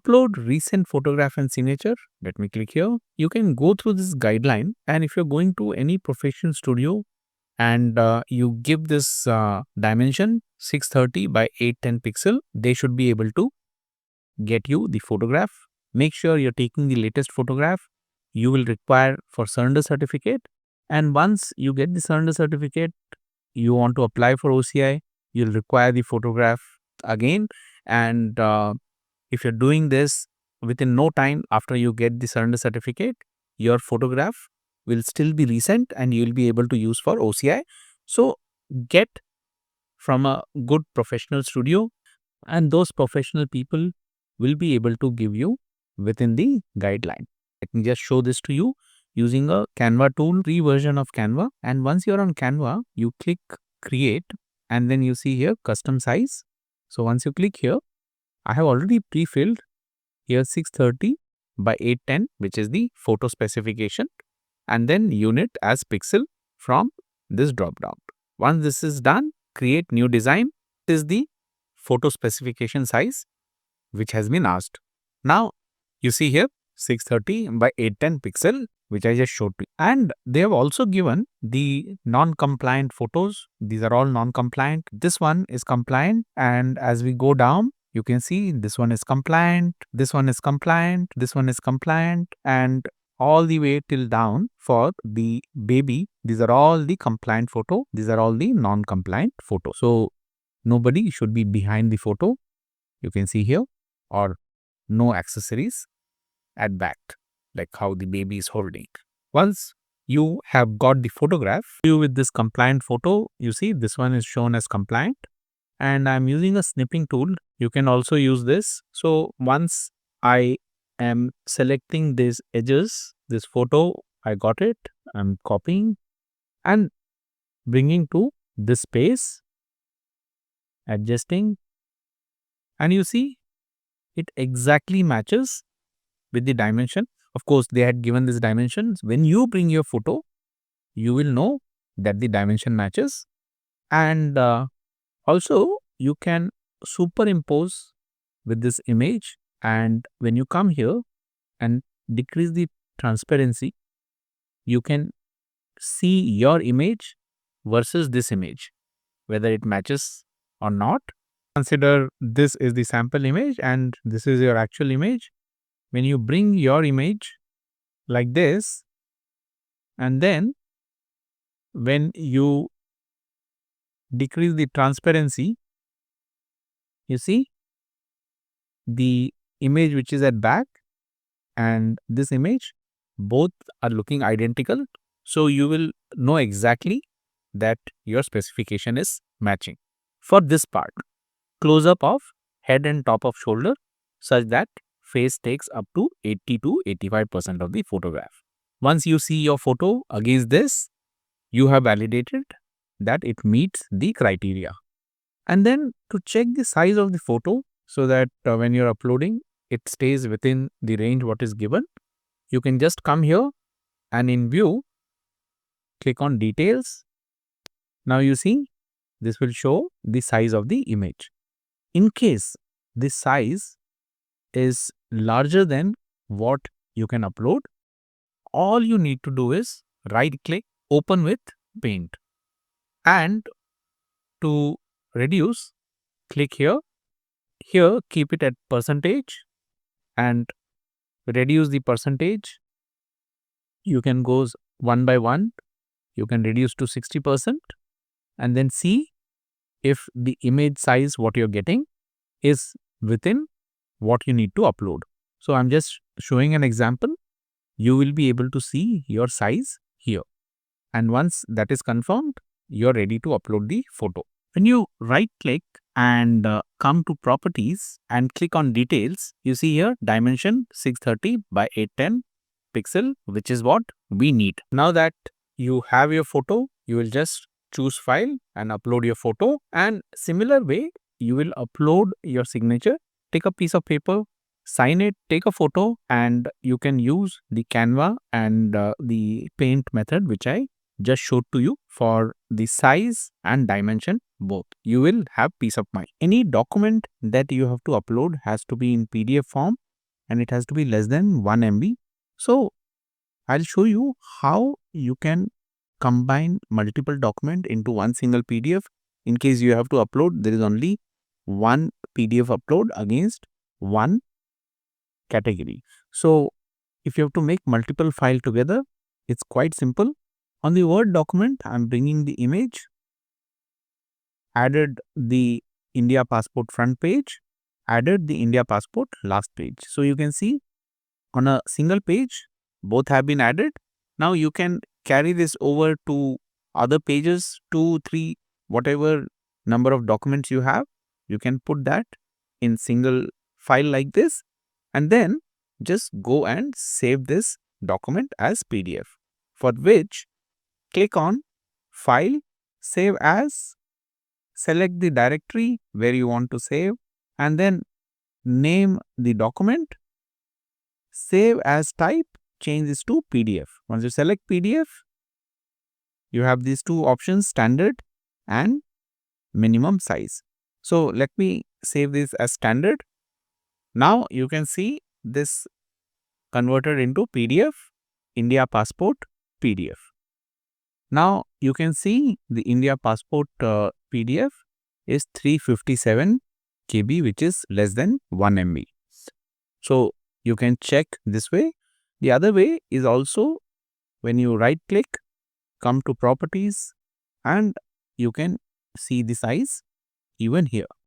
Upload recent photograph and signature. Let me click here. You can go through this guideline, and if you're going to any professional studio and you give this dimension 630 by 810 pixel, they should be able to get you the photograph. Make sure you're taking the latest photograph. You will require for surrender certificate, and once you get the surrender certificate, you want to apply for OCI, you'll require the photograph again. And if you're doing this within no time after you get the surrender certificate, your photograph will still be recent and you'll be able to use for OCI. So get from a good professional studio, and those professional people will be able to give you within the guideline. Let me just show this to you using a Canva tool, free version of Canva. And once you're on Canva, you click create, and then you see here custom size. So once you click here, I have already pre-filled here 630 by 810, which is the photo specification, and then unit as pixel from this drop down. Once this is done, create new design. This is the photo specification size which has been asked. Now you see here 630 by 810 pixel, which I just showed to you. And they have also given the non-compliant photos. These are all non-compliant. This one is compliant, and as we go down, you can see this one is compliant, this one is compliant, this one is compliant, and all the way till down for the baby. These are all the compliant photo. These are all the non-compliant photo. So nobody should be behind the photo. You can see here, or no accessories at back, like how the baby is holding. Once you have got the photograph, you with this compliant photo, you see this one is shown as compliant, and I'm using a snipping tool. You can also use this. So once I am selecting these edges, this photo, I got it, I'm copying and bringing to this space, adjusting, and you see it exactly matches with the dimension. Of course, they had given these dimensions. When you bring your photo, you will know that the dimension matches. And also you can superimpose with this image, and when you come here and decrease the transparency, you can see your image versus this image, whether it matches or not. Consider this is the sample image and this is your actual image. When you bring your image like this, and then when you decrease the transparency, you see the image which is at back and this image, both are looking identical. So you will know exactly that your specification is matching. For this part, close up of head and top of shoulder such that face takes up to 80 to 85% of the photograph. Once you see your photo against this, you have validated that it meets the criteria. And then to check the size of the photo so that when you're uploading, it stays within the range what is given, you can just come here and in view, click on details. Now you see this will show the size of the image. In case this size is larger than what you can upload, all you need to do is right click, open with Paint, and to reduce, click here. Here keep it at percentage and reduce the percentage. You can go one by one. You can reduce to 60% and then see if the image size what you're getting is within what you need to upload. So I'm just showing an example. You will be able to see your size here. And once that is confirmed, you're ready to upload the photo. When you right click and come to properties and click on details, you see here dimension 630 by 810 pixel, which is what we need. Now that you have your photo, you will just choose file and upload your photo, and similar way you will upload your signature. Take a piece of paper, sign it, take a photo, and you can use the Canva and the Paint method which I just showed to you for the size and dimension both. You will have peace of mind. Any document that you have to upload has to be in PDF form, and it has to be less than 1 MB. So I'll show you how you can combine multiple document into one single PDF. In case you have to upload, there is only one PDF upload against one category. So if you have to make multiple file together, it's quite simple. On the Word document, I'm bringing the image, added the India passport front page, added the India passport last page. So you can see on a single page, both have been added. Now you can carry this over to other pages, 2, 3, whatever number of documents you have. You can put that in single file like this, and then just go and save this document as PDF, for which click on File, Save As, select the directory where you want to save, and then name the document, save as type, change this to PDF. Once you select PDF, you have these two options, standard and minimum size. So let me save this as standard. Now you can see this converted into PDF, India passport PDF. Now you can see the India passport PDF is 357 KB, which is less than 1 MB. So you can check this way. The other way is also when you right click, come to properties, and you can see the size even here.